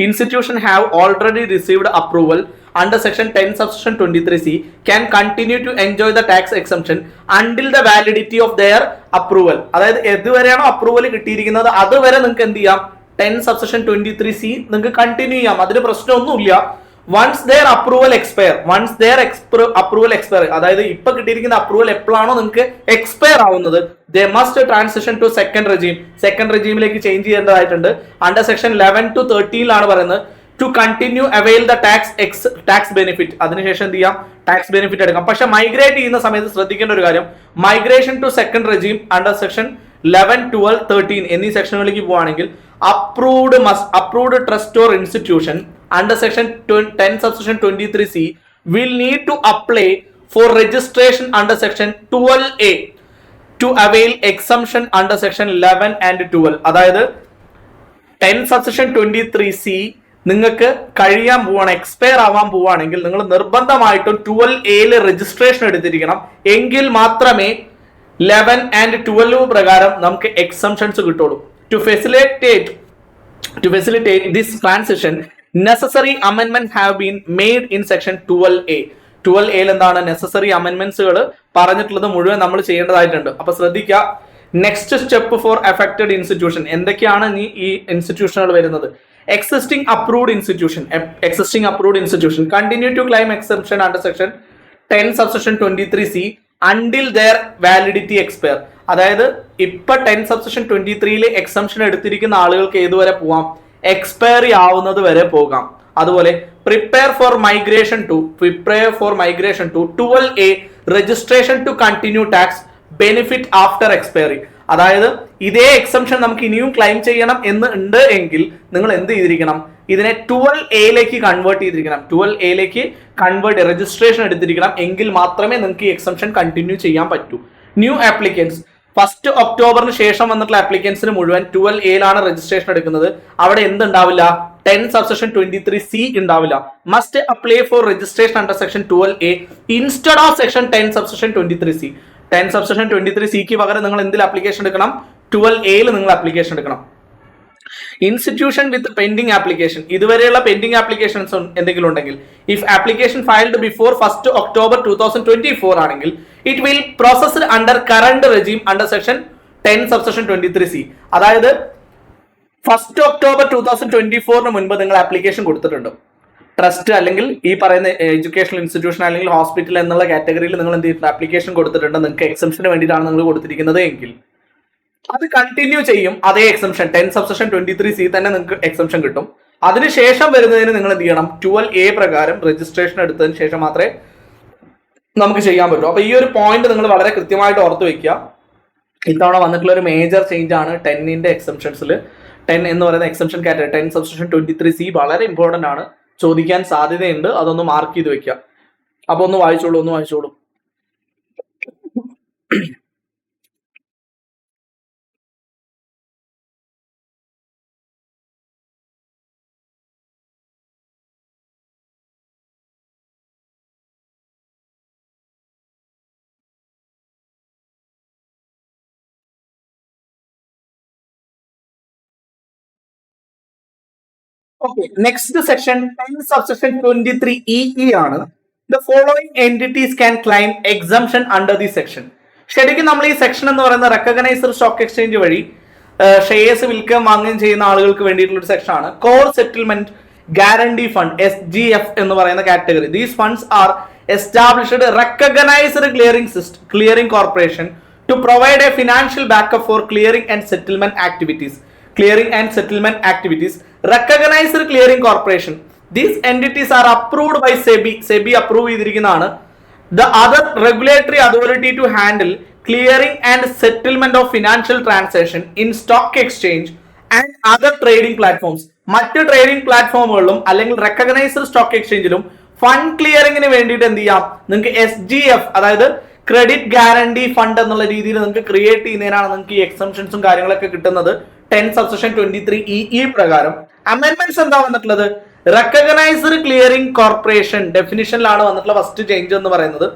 Institution have already received approval under section 10 subsection 23C can continue to enjoy the tax exemption until the validity of their approval. അതായത് എതുവരെയാണോ approval കിട്ടിയിരിക്കുന്നത് അതുവരെ നിങ്ങൾക്ക് എന്ത് ചെയ്യാം, 10 subsection 23C നിങ്ങൾക്ക് continue ചെയ്യാം. അതിന് പ്രശ്നമൊന്നുമില്ല. വൺസ് ദെയർ അപ്രൂവൽ എക്സ്പയർ, അതായത് ഇപ്പൊ കിട്ടിയിരിക്കുന്ന അപ്രൂവൽ എപ്പോഴാണോ നിങ്ങൾക്ക് എക്സ്പയർ ആവുന്നത്, they must transition to second റെജീമിലേക്ക് ചേഞ്ച് ചെയ്യേണ്ടതായിട്ടുണ്ട്. അണ്ടർ സെക്ഷൻ 11 to 13 പറയുന്നത് to continue avail the tax benefit. അതിനുശേഷം എന്ത് ചെയ്യാം, ടാക്സ് ബെനിഫിറ്റ് എടുക്കാം. പക്ഷെ മൈഗ്രേറ്റ് ചെയ്യുന്ന സമയത്ത് ശ്രദ്ധിക്കേണ്ട ഒരു കാര്യം, migration to second regime under section 11, 12, 13 എന്നീ സെക്ഷനുകളിലേക്ക് പോവുകയാണെങ്കിൽ approved trust or institution under section 10 subsection 23C will need to apply for registration under section 12A to avail exemption under section 11 and 12. അതായത് 10 subsection 23C നിങ്ങൾക്ക് കഴിയാൻ പോവാണ്, expire ആവാൻ പോവാണെങ്കിൽ നിങ്ങൾ നിർബന്ധമായിട്ടും 12A രജിസ്ട്രേഷൻ എടുത്തിരിക്കണം. എങ്കിൽ മാത്രമേ 11 and 12 പ്രകാരം നമുക്ക് എക്സംഷൻസ് കിട്ടുള്ളൂ. To facilitate this transition, necessary amendments have been made in section 12A. 12A എന്താണ് നെസസറി അമെന്റ്മെന്റ്സുകൾ പറഞ്ഞിട്ടുള്ളത് മുഴുവൻ നമ്മൾ ചെയ്യേണ്ടതായിട്ടുണ്ട്. അപ്പൊ ശ്രദ്ധിക്കുക, next step for affected institution എന്തൊക്കെയാണ് ഈ ഇൻസ്റ്റിറ്റ്യൂഷനുകൾ വരുന്നത്. Existing approved institution continue to claim exception under section 10 subsection 23C until their validity expire. അതായത് ഇപ്പൊ 10 സബ്സെക്ഷൻ 23 എക്സംഷൻ എടുത്തിരിക്കുന്ന ആളുകൾക്ക് ഏതുവരെ പോവാം, എക്സ്പയറി ആവുന്നത് വരെ പോകാം. അതുപോലെ prepare for migration to 12A registration to continue tax benefit after expiry. അതായത് ഇതേ എക്സംഷൻ നമുക്ക് ഇനിയും ക്ലെയിം ചെയ്യണം എന്ന് ഉണ്ട് എങ്കിൽ നിങ്ങൾ എന്ത് ചെയ്തിരിക്കണം, ഇതിനെ 12A കൺവേർട്ട് ചെയ്തിരിക്കണം. 12A registration എടുത്തിരിക്കണം. എങ്കിൽ മാത്രമേ നിങ്ങൾക്ക് ഈ എക്സംഷൻ കണ്ടിന്യൂ ചെയ്യാൻ പറ്റൂ. ന്യൂ ആപ്ലിക്കൻസ് 1 October ശേഷം വന്നിട്ടുള്ള ആപ്ലിക്കൻസിന് മുഴുവൻ 12A രജിസ്ട്രേഷൻ എടുക്കുന്നത്. അവിടെ എന്തുണ്ടാവില്ല, 10 സബ്സെക്ഷൻ 23C ഉണ്ടാവില്ല. Must apply for registration under section 12A instead of section 10 subsection 23C. 10 subsection 23Cക്ക് പകരം നിങ്ങൾ എന്തിൽ ആപ്ലിക്കേഷൻ എടുക്കണം, 12A നിങ്ങൾ ആപ്ലിക്കേഷൻ എടുക്കണം. ഇൻസ്റ്റിറ്റ്യൂഷൻ വിത്ത് പെൻഡിംഗ് ആപ്ലിക്കേഷൻ, ഇതുവരെയുള്ള പെൻഡിംഗ് ആപ്ലിക്കേഷൻസ് എന്തെങ്കിലും ഉണ്ടെങ്കിൽ, if application filed before 1 October 2024 ആണെങ്കിൽ it will processed under current regime under section 10 subsection 23C. അതായത് 1 October 2024 മുൻപ് നിങ്ങൾ ആപ്ലിക്കേഷൻ കൊടുത്തിട്ടുണ്ട്, ട്രസ്റ്റ് അല്ലെങ്കിൽ ഈ പറയുന്ന എഡ്യൂക്കേഷണൽ ഇൻസ്റ്റിറ്റ്യൂഷൻ അല്ലെങ്കിൽ ഹോസ്പിറ്റൽ എന്നുള്ള കാറ്റഗറിയിൽ നിങ്ങൾ എന്ത് ചെയ്തിട്ടുണ്ട്, ആപ്ലിക്കേഷൻ കൊടുത്തിട്ടുണ്ട്. നിങ്ങൾക്ക് എക്സംഷന് വേണ്ടിയിട്ടാണ് നിങ്ങൾ കൊടുത്തിരിക്കുന്നത് എങ്കിൽ അത് കണ്ടിന്യൂ ചെയ്യും. അതേ എക്സംഷൻ 10 സബ്സെക്ഷൻ 23C തന്നെ നിങ്ങൾക്ക് എക്സംഷൻ കിട്ടും. അതിനുശേഷം വരുന്നതിന് നിങ്ങൾ എന്ത് ചെയ്യണം, 12A പ്രകാരം രജിസ്ട്രേഷൻ എടുത്തതിന് ശേഷം മാത്രമേ നമുക്ക് ചെയ്യാൻ പറ്റും. അപ്പൊ ഈ ഒരു പോയിന്റ് നിങ്ങൾ വളരെ കൃത്യമായിട്ട് ഓർത്ത് വെക്കുക. ഇത്തവണ വന്നിട്ടുള്ള ഒരു മേജർ ചേഞ്ച് ആണ് 10ന്റെ എക്സംഷൻസിൽ. 10 എന്ന് പറയുന്ന എക്സംഷൻ കാറ്റഗറി 10 സബ്സെക്ഷൻ 23C വളരെ ഇമ്പോർട്ടന്റ് ആണ്, ചോദിക്കാൻ സാധ്യതയുണ്ട്. അതൊന്ന് മാർക്ക് ചെയ്ത് വെക്കുക. അപ്പൊ ഒന്ന് വായിച്ചോളൂ. Okay, next section 10 subsection 23EE ആണ്. The following entities can claim exemption under this section. ശരിക്കും നമ്മൾ ഈ സെക്ഷൻ എന്ന് പറയുന്ന റെക്കഗ്നൈസ്ഡ് സ്റ്റോക്ക് എക്സ്ചേഞ്ച് വഴി ഷെയർസ് വിൽക്കുകയും വാങ്ങുകയും ചെയ്യുന്ന ആളുകൾക്ക് വേണ്ടിയിട്ടുള്ള ഒരു സെക്ഷൻ ആണ്. Core settlement guarantee fund SGF എന്ന് പറയുന്ന category. These funds are established recognised clearing corporation to provide a financial backup for clearing and settlement activities. Recognized clearing corporation. These entities are approved by SEBI. SEBI approve ചെയ്തിരിക്കുന്നതാണ്. The other regulatory authority to handle clearing and settlement of financial transaction in stock exchange and other trading platforms. മറ്റ് trading പ്ലാറ്റ്ഫോമുകളിലും അല്ലെങ്കിൽ recognised stock എക്സ്ചേഞ്ചിലും fund ക്ലിയറിംഗിന് വേണ്ടിയിട്ട് എന്ത് ചെയ്യാം, നിങ്ങൾക്ക് SGF അതായത് credit guarantee fund എന്നുള്ള രീതിയിൽ നിങ്ങൾക്ക് ക്രിയേറ്റ് ചെയ്യുന്നതിനാണ് നിങ്ങൾക്ക് ഈ എക്സംഷൻസും കാര്യങ്ങളൊക്കെ കിട്ടുന്നത് 10 സബ്സെക്ഷൻ 23EE പ്രകാരം. അമെൻമെന്റ്സ് എന്താ വന്നിട്ടുള്ളത്? റെക്കഗ്നൈസ്ഡ് ക്ലിയറിംഗ് കോർപ്പറേഷൻ ഡെഫിനിഷനിലാണ് വന്നിട്ടുള്ള ഫസ്റ്റ് ചേഞ്ച് എന്ന് പറയുന്നത്.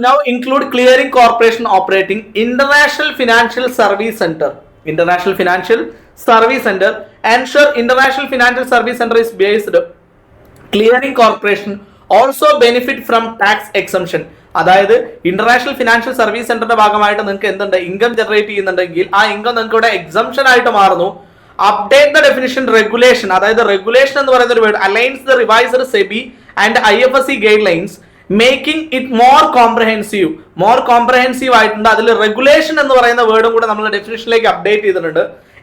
Now include clearing corporation operating international financial service center. Ensure international financial service center is based. Clearing corporation also benefit from tax exemption. അതായത് ഇന്റർനാഷണൽ ഫിനാൻഷ്യൽ സർവീസ് സെന്ററിന്റെ ഭാഗമായിട്ട് നിങ്ങൾക്ക് എന്തുണ്ട്, income generate ചെയ്യുന്നുണ്ടെങ്കിൽ ആ ഇൻകം നിങ്ങൾക്ക് ഇവിടെ എക്സംഷൻ ആയിട്ട് മാറുന്നു. അപ്ഡേറ്റ് ദ ഡെഫിനിഷൻ റെഗുലേഷൻ, അതായത് റെഗുലേഷൻ എന്ന് പറയുന്ന ഒരു word aligns the revised SEBI and IFSC guidelines making it more comprehensive ആയിട്ടുണ്ട്. അതിൽ റെഗുലേഷൻ എന്ന് പറയുന്ന വേർഡും കൂടെ നമ്മൾ ഡെഫിനിഷനിലേക്ക് അപ്ഡേറ്റ് ചെയ്തിട്ടുണ്ട്.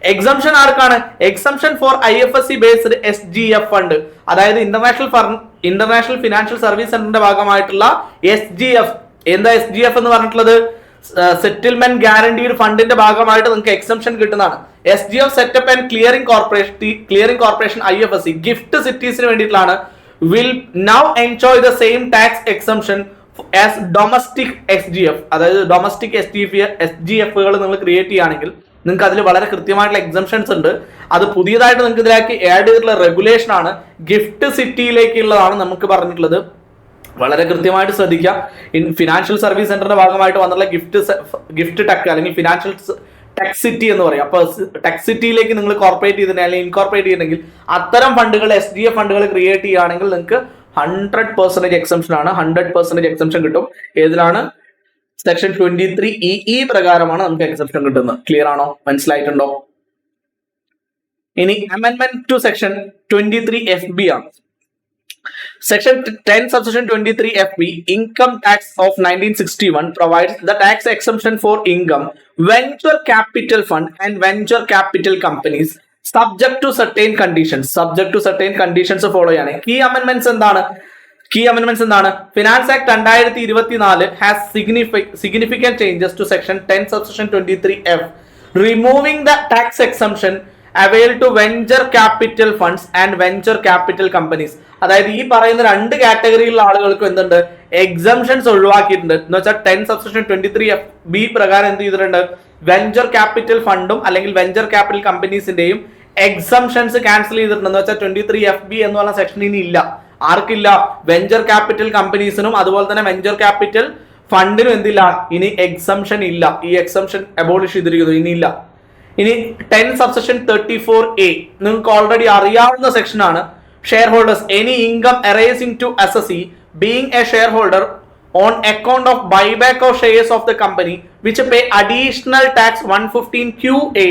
എക്സംഷൻ ആർക്കാണ്? Exemption for IFSC based SGF fund, അതായത് ഇന്റർനാഷണൽ ഫിനാൻഷ്യൽ സർവീസ് സെന്ററിന്റെ ഭാഗമായിട്ടുള്ള SGF. എന്താ SGF എന്ന് പറഞ്ഞിട്ടുള്ളത്? സെറ്റിൽമെന്റ് ഗ്യാരണ്ടീഡ് ഫണ്ടിന്റെ ഭാഗമായിട്ട് നിങ്ങൾക്ക് എക്സംഷൻ കിട്ടുന്നതാണ്. SGF setup and clearing corporation IFSC gift സിറ്റീസിന് വേണ്ടിയിട്ടാണ്. Will now enjoy the same tax exemption as domestic SGF. അതായത് ഡൊമസ്റ്റിക് SGFകൾ നിങ്ങൾ ക്രിയേറ്റ് ചെയ്യുകയാണെങ്കിൽ നിങ്ങൾക്ക് അതിൽ വളരെ കൃത്യമായിട്ടുള്ള എക്സംഷൻസ് ഉണ്ട്. അത് പുതിയതായിട്ട് നിങ്ങൾക്ക് ഇതിലേക്ക് ആഡ് ചെയ്തിട്ടുള്ള റെഗുലേഷൻ ആണ്. ഗിഫ്റ്റ് സിറ്റിയിലേക്കുള്ളതാണ് നമുക്ക് പറഞ്ഞിട്ടുള്ളത്. വളരെ കൃത്യമായിട്ട് ശ്രദ്ധിക്കുക. ഫിനാൻഷ്യൽ സർവീസ് സെന്ററിന്റെ ഭാഗമായിട്ട് വന്നുള്ള ഗിഫ്റ്റ് ടെക് അല്ലെങ്കിൽ ഫിനാൻഷ്യൽ ടെക് സിറ്റി എന്ന് പറയും. അപ്പൊ ടെക് സിറ്റിയിലേക്ക് നിങ്ങൾ കോർപ്പറേറ്റ് ചെയ്തിട്ടുണ്ടെങ്കിൽ അല്ലെങ്കിൽ ഇൻകോർപ്പറേറ്റ് ചെയ്തിട്ടുണ്ടെങ്കിൽ അത്തരം ഫണ്ടുകൾ SGF ഫണ്ടുകൾ ക്രിയേറ്റ് ചെയ്യുകയാണെങ്കിൽ നിങ്ങൾക്ക് 100% എക്സംഷൻ ആണ്. 100% എക്സംഷൻ കിട്ടും. ഏതിലാണ്? സെക്ഷൻ 23EE പ്രകാരമാണ് നമുക്ക് എക്സംഷൻ കിട്ടുന്നത്. ക്ലിയർ ആണോ? മനസ്സിലായിട്ടുണ്ടോ? ഇനി അമെൻമെന്റ് ടു സെക്ഷൻ 23FB ആണ്. Section 10 subsection 23FB Income Tax of 1961 provides the tax exemption for income, venture capital fund and venture capital companies subject to certain conditions. Follow ആണ്. Key amendments എന്താണ്? Finance Act 2024 has significant changes to section 10 subsection 23F, removing the tax exemption avail to venture capital funds and venture capital companies. അതായത് ഈ പറയുന്ന രണ്ട് കാറ്റഗറിയിലുള്ള ആളുകൾക്ക് എന്തുണ്ട്, exemptions ഒഴിവാക്കിയിട്ടുണ്ട്. എന്ന് വെച്ചാൽ 10 സബ്സെക്ഷൻ 23FB പ്രകാരം എന്ത് ചെയ്തിട്ടുണ്ട്, വെഞ്ചർ ക്യാപിറ്റൽ ഫണ്ടും അല്ലെങ്കിൽ വെഞ്ചർ ക്യാപിറ്റൽ കമ്പനീസിന്റെയും എക്സംഷൻസ് ക്യാൻസൽ ചെയ്തിട്ടുണ്ട്. എന്ന് വെച്ചാൽ 23FB എന്ന് പറഞ്ഞ സെക്ഷൻ ഇനി ഇല്ല. ആർക്കില്ല? വെഞ്ചർ ക്യാപിറ്റൽ കമ്പനീസിനും അതുപോലെ തന്നെ വെഞ്ചർ ക്യാപിറ്റൽ ഫണ്ടിനും എന്തില്ല, ഇനി എക്സംഷൻ ഇല്ല. ഈ എക്സംഷൻ അബോളിഷ് ചെയ്തിരിക്കുന്നു, ഇനിയില്ല. ഇനി 10 സബ്സെക്ഷൻ 34A നിങ്ങൾക്ക് ഓൾറെഡി അറിയാവുന്ന സെക്ഷൻ ആണ്. Shareholders any income arising to assessee being a shareholder on account of buyback of shares of the company which pay additional tax 115QA.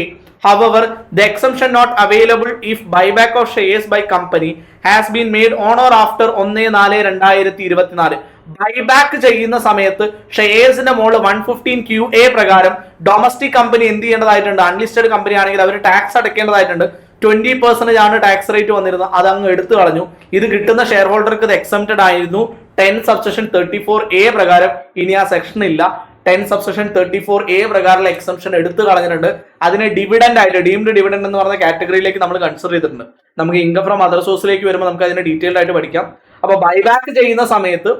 However, the exemption not available if buyback of shares by company has been made on or after 1/4/2024. Buyback ചെയ്യുന്ന സമയത്ത് ഷെയർസിന്റെ മുകളിൽ 115QA പ്രകാരം domestic company എന്ത് ചെയ്യേണ്ടതായിട്ടുണ്ട്? Unlisted company ആണെങ്കിൽ അവർ tax അടയ്ക്കേണ്ടതായിട്ടുണ്ട്. 20% ആണ് tax rate വന്നിരുന്നത്, അത് അങ്ങ് എടുത്തു കളഞ്ഞു. ഇത് കിട്ടുന്ന ഷെയർ ഹോൾഡർക്ക് ഇത് എക്സംപ്റ്റഡ് ആയിരുന്നു 10(34)(a) പ്രകാരം. ഇനി ആ സെക്ഷൻ ഇല്ല. 10(34)(a) പ്രകാരമുള്ള എക്സംപ്ഷൻ എടുത്തു കളഞ്ഞിട്ടുണ്ട്. അതിനെ ഡിവിഡൻഡ് ആയിട്ട്, ഡീംഡ് ഡിവിഡൻഡ് എന്ന് പറഞ്ഞ കാറ്റഗറിയിലേക്ക് നമ്മൾ കൺസിഡർ ചെയ്തിട്ടുണ്ട്. നമുക്ക് ഇൻകം ഫ്രം അതർ സോഴ്സിലേക്ക് വരുമ്പോൾ നമുക്ക് അതിനെ ഡീറ്റെയിൽഡ് ആയിട്ട് പഠിക്കാം. അപ്പൊ ബൈബാക്ക് ചെയ്യുന്ന സമയത്ത്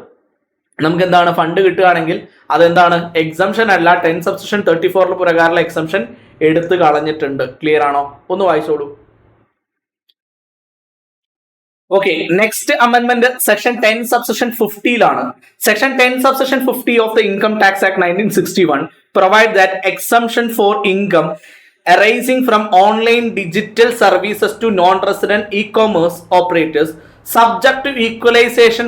നമുക്ക് എന്താണ് ഫണ്ട് കിട്ടുകയാണെങ്കിൽ അതെന്താണ് എക്സംഷൻ അല്ല, 10(34) പ്രകാരമുള്ള എക്സംഷൻ എടുത്തു കളഞ്ഞിട്ടുണ്ട്. ക്ലിയർ ആണോ? ഒന്ന് വായിച്ചോളൂ. ഓക്കെ, നെക്സ്റ്റ് അമെന്റ്മെന്റ് സെക്ഷൻ 10(50)ലാണ്. Section 10(50) of the income tax act 1961 provide that exemption for income arising from online digital services to non-resident e-commerce operators subject to equalization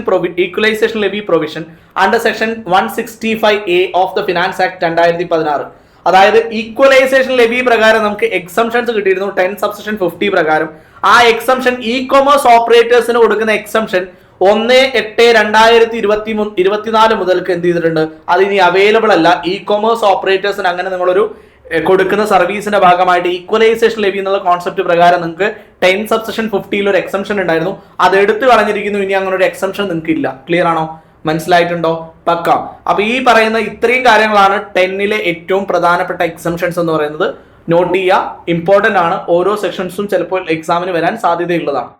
levy provision under section 165A of the Finance Act 2016. അതായത് equalisation levy പ്രകാരം നമുക്ക് exemptions കിട്ടിയിരുന്നു 10(50) പ്രകാരം. ആ exemption E commerce ഓപ്പറേറ്റേഴ്സിന് കൊടുക്കുന്ന exemption 1/8/2024 മുതൽക്ക് എന്ത് ചെയ്തിട്ടുണ്ട്, അത് ഇനി അവൈലബിൾ അല്ല. ഇ കൊമേഴ്സ് ഓപ്പറേറ്റേഴ്സിന് അങ്ങനെ നിങ്ങളൊരു കൊടുക്കുന്ന സർവീസിന്റെ ഭാഗമായിട്ട് ഈക്വലൈസേഷൻ ലെവി എന്നുള്ള കോൺസെപ്റ്റ് പ്രകാരം നിങ്ങൾക്ക് 10(50) ഒരു എക്സംഷൻ ഉണ്ടായിരുന്നു, അത് എടുത്തു കളഞ്ഞിരിക്കുന്നു. ഇനി അങ്ങനെ ഒരു എക്സംഷൻ നിങ്ങൾക്ക് ഇല്ല. ക്ലിയർ ആണോ? മനസ്സിലായിട്ടുണ്ടോ? പക്ക. അപ്പൊ ഈ പറയുന്ന ഇത്രയും കാര്യങ്ങളാണ് 10ലെ ഏറ്റവും പ്രധാനപ്പെട്ട എക്സംഷൻസ് എന്ന് പറയുന്നത്. നോട്ട് ചെയ്യുക, ഇമ്പോർട്ടന്റ് ആണ്. ഓരോ സെക്ഷൻസും ചിലപ്പോൾ എക്സാമിന് വരാൻ സാധ്യതയുള്ളതാണ്.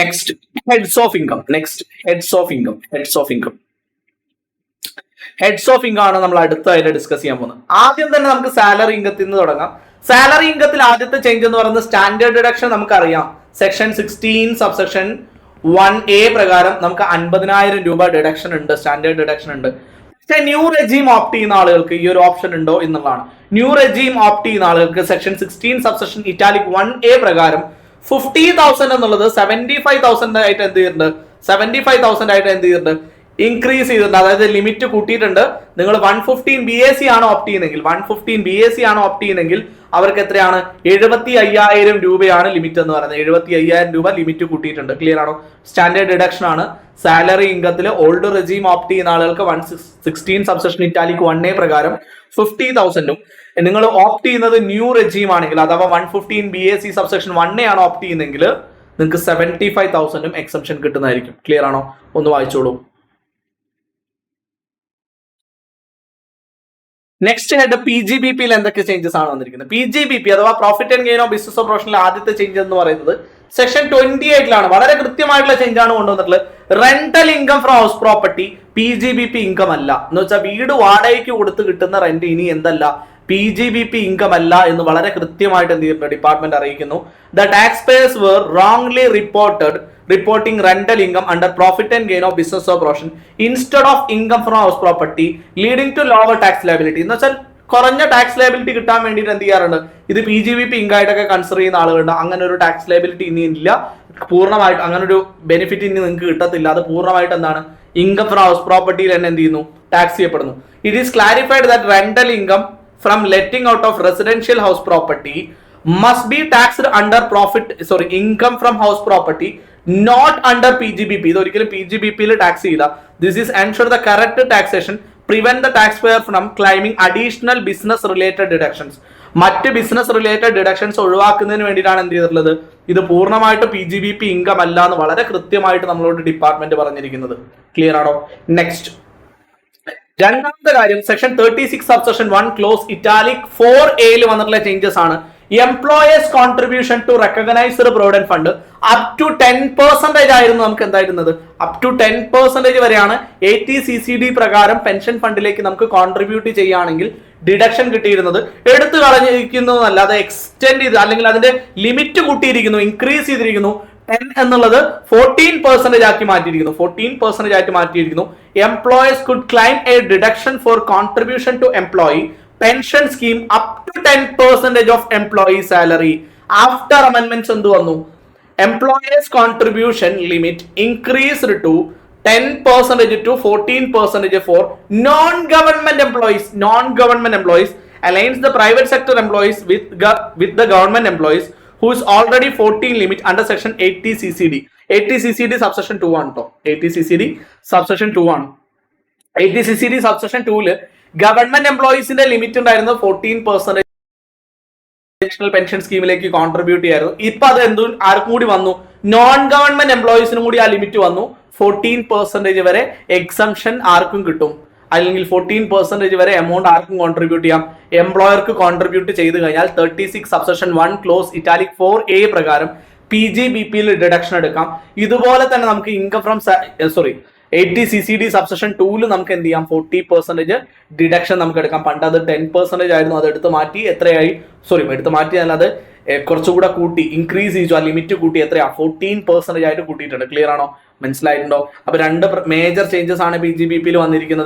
Next heads of income. Heads of income ആണ് നമ്മൾ അടുത്തായിട്ട് ഡിസ്കസ് ചെയ്യാൻ പോകുന്നത്. ആദ്യം തന്നെ നമുക്ക് സാലറി ഇൻകത്തിൽ നിന്ന് തുടങ്ങാം. സാലറി ഇൻകത്തിൽ ആദ്യത്തെ ചേഞ്ച് എന്ന് പറയുന്നത് സ്റ്റാൻഡേർഡ് ഡിഡക്ഷൻ. നമുക്കറിയാം സെക്ഷൻ 16 സബ്സെക്ഷൻ 1A പ്രകാരം നമുക്ക് 50,000 രൂപ ഡിഡക്ഷൻ ഉണ്ട്, സ്റ്റാൻഡേർഡ് ഡിഡക്ഷൻ ഉണ്ട്. പക്ഷേ ന്യൂ റെജീം ഓപ്റ്റ് ചെയ്യുന്ന ആളുകൾക്ക് ഈ ഒരു ഓപ്ഷൻ ഉണ്ടോ എന്നുള്ളതാണ്. ന്യൂ റെജീം ഓപ്റ്റ് ചെയ്യുന്ന ആളുകൾക്ക് സെക്ഷൻ 16 സബ്സെക്ഷൻ ഇറ്റാലിക് 1A പ്രകാരം 50,000 എന്നുള്ളത് 75,000 ആയിട്ട് എന്ത് ചെയ്തിട്ടുണ്ട്, ഇൻക്രീസ് ചെയ്തിട്ടുണ്ട്. അതായത് ലിമിറ്റ് കൂട്ടിയിട്ടുണ്ട്. നിങ്ങൾ 115 BAC ആണ് ഓപ്റ്റ് ചെയ്യുന്നെങ്കിൽ അവർക്ക് എത്രയാണ് 75,000 രൂപയാണ് ലിമിറ്റ് എന്ന് പറയുന്നത്. 75,000 രൂപ ലിമിറ്റ് കൂട്ടിയിട്ടുണ്ട്. ക്ലിയർ ആണോ? സ്റ്റാൻഡേർഡ് ഡിഡക്ഷൻ ആണ്. സാലറി ഇൻകത്തിൽ ഓൾഡ് റെജീം ഓപ്റ്റ് ചെയ്യുന്ന ആളുകൾക്ക് 116 സബ്സെക്ഷൻ ഇറ്റാലിക് 1A പ്രകാരം 50,000ഉം, നിങ്ങൾ ഓപ്റ്റ് ചെയ്യുന്നത് ന്യൂ റെജീം ആണെങ്കിൽ അഥവാ 115 BAC സബ്സെക്ഷൻ 1A ആണ് ഓപ്റ്റ് ചെയ്യുന്നെങ്കിൽ നിങ്ങൾക്ക് 75,000ഉം എക്സംഷൻ കിട്ടുന്നതായിരിക്കും. ക്ലിയർ ആണോ? ഒന്ന് വായിച്ചോളൂ. നെക്സ്റ്റ് ഹെഡ് PGBP-യിൽ എന്തൊക്കെ ചേഞ്ചസ് ആണ് വന്നിരിക്കുന്നത്? PGBP അഥവാ profit and gain of business ഓപ്പറേഷനിലെ ആദ്യത്തെ ചേഞ്ച് എന്ന് പറയുന്നത് സെക്ഷൻ 28ലാണ്. വളരെ കൃത്യമായിട്ടുള്ള ചേഞ്ച് ആണ് കൊണ്ടുവന്നിട്ടുള്ളത്. Rental income from house property PGBP income അല്ല. എന്ന് വെച്ചാൽ വീട് വാടകയ്ക്ക് കൊടുത്ത് കിട്ടുന്ന റെന്റ് ഇനി എന്തല്ല, PGBP ഇൻകം അല്ല എന്ന് വളരെ കൃത്യമായിട്ട് എന്ത് ചെയ്യുന്നുണ്ട്, ഡിപ്പാർട്ട്മെന്റ് അറിയിക്കുന്നു. The taxpayers were wrongly reporting rental income under profit and gain of business operation instead of income from house property, leading to lower tax liability. എന്ന് വെച്ചാൽ കുറഞ്ഞ ടാക്സ് ലയബിലിറ്റി കിട്ടാൻ വേണ്ടിയിട്ട് എന്ത് ചെയ്യാറുണ്ട്, ഇത് PGBP ഇൻകായിട്ടൊക്കെ കൺസിഡർ ചെയ്യുന്ന ആളുകളുണ്ട്. അങ്ങനെ ഒരു ടാക്സ് ലയബിലിറ്റി ഇനി ഇല്ല, പൂർണ്ണമായിട്ട് അങ്ങനെ ഒരു ബെനിഫിറ്റ് ഇനി നിങ്ങൾക്ക് കിട്ടത്തില്ല. അത് പൂർണ്ണമായിട്ട് എന്താണ്, ഇൻകം ഫ്രം ഹൗസ് പ്രോപ്പർട്ടിയിൽ തന്നെ എന്ത് ചെയ്യുന്നു, ടാക്സ് ചെയ്യപ്പെടുന്നു. It is clarified that rental income from letting out of residential house property must be taxed under income from house property, not under PGBP. ഇത് ഒരിക്കലും PGBP-യിൽ ടാക്സ് ചെയ്യില്ല. This is ensure the correct taxation, prevent the taxpayer from claiming additional business related deductions. മറ്റ് business related deductions ഒഴിവാക്കുന്നതിന് വേണ്ടിയിട്ടാണ് എന്ത് ചെയ്തിട്ടുള്ളത്, ഇത് പൂർണ്ണമായിട്ട് PGBP ഇൻകം അല്ല എന്ന് വളരെ കൃത്യമായിട്ട് നമ്മളോട് ഡിപ്പാർട്ട്മെന്റ് പറഞ്ഞിരിക്കുന്നത്. ക്ലിയർ ആണോ? നെക്സ്റ്റ് രണ്ടാമത്തെ കാര്യം section 36 subsection 1 close italic 4A വന്നിട്ടുള്ള ചേഞ്ചസ് ആണ്. Employer's contribution to recognised provident fund up to 10% ആയിരുന്നു നമുക്ക് എന്തായിരുന്നത്, അപ് ടു 10% വരെയാണ് ATCCD പ്രകാരം പെൻഷൻ ഫണ്ടിലേക്ക് നമുക്ക് കോൺട്രിബ്യൂട്ട് ചെയ്യുകയാണെങ്കിൽ ഡിഡക്ഷൻ കിട്ടിയിരുന്നത്. എടുത്തു കളഞ്ഞിരിക്കുന്നതല്ല, അത് എക്സ്റ്റെൻഡ് ചെയ്ത് അല്ലെങ്കിൽ അതിന്റെ ലിമിറ്റ് കൂട്ടിയിരിക്കുന്നു, ഇൻക്രീസ് ചെയ്തിരിക്കുന്നു. 10 എന്നുള്ളത് 14% ആക്കി മാറ്റിയിരിക്കുന്നു. 14% ആയിട്ട് മാറ്റിയിരിക്കുന്നു. Employers could claim a deduction for contribution to employee pension scheme up to 10% of employee salary. After amendments എന്ത് വന്നു, employers contribution limit increased to 10% to 14% for non-government employees aligns the private sector employees with the government employees who is already 14 limit under section 80CCD. 80CCD subsection 2 ആണ് കേട്ടോ. 80CCD subsection 2 ആണ്. 80CCD subsection 2-ല് government എംപ്ലോയീസിന്റെ limit ഉണ്ടായിരുന്നു 14% national pension സ്കീമിലേക്ക് contribute ചെയ്യായിരുന്നു. ഇപ്പൊ അത് ആർക്കും കൂടി വന്നു, നോൺ ഗവൺമെന്റ് എംപ്ലോയീസിനും കൂടി ആ ലിമിറ്റ് വന്നു. 14% വരെ എക്സംഷൻ ആർക്കും കിട്ടും, അല്ലെങ്കിൽ 14% വരെ എമൗണ്ട് ആർക്കും കോൺട്രിബ്യൂട്ട് ചെയ്യാം. എംപ്ലോയർക്ക് കോൺട്രിബ്യൂട്ട് ചെയ്ത് കഴിഞ്ഞാൽ 36 സബ്സെക്ഷൻ 1 ക്ലോസ് ഇറ്റാലിക് 4A പ്രകാരം PGBP ഡിഡക്ഷൻ എടുക്കാം. ഇതുപോലെ തന്നെ നമുക്ക് ഇൻകം ഫ്രം 80 CCD സബ്സെക്ഷൻ 2 നമുക്ക് എന്ത് ചെയ്യാം, 40% ഡിഡക്ഷൻ നമുക്ക് എടുക്കാം. പണ്ട് അത് 10% ആയിരുന്നു, അത് എടുത്ത് മാറ്റി എത്രയായി, എടുത്ത് മാറ്റി അത് കുറച്ചുകൂടെ കൂട്ടി, ഇൻക്രീസ് ചെയ്തു, ആ ലിമിറ്റ് കൂട്ടി എത്രയാ, 14% ആയിട്ട് കൂട്ടിയിട്ടുണ്ട്. ക്ലിയർ ആണോ, മനസ്സിലായിട്ടുണ്ടോ? അപ്പൊ രണ്ട് മേജർ ചേഞ്ചസ് ആണ് PGBP വന്നിരിക്കുന്നത്.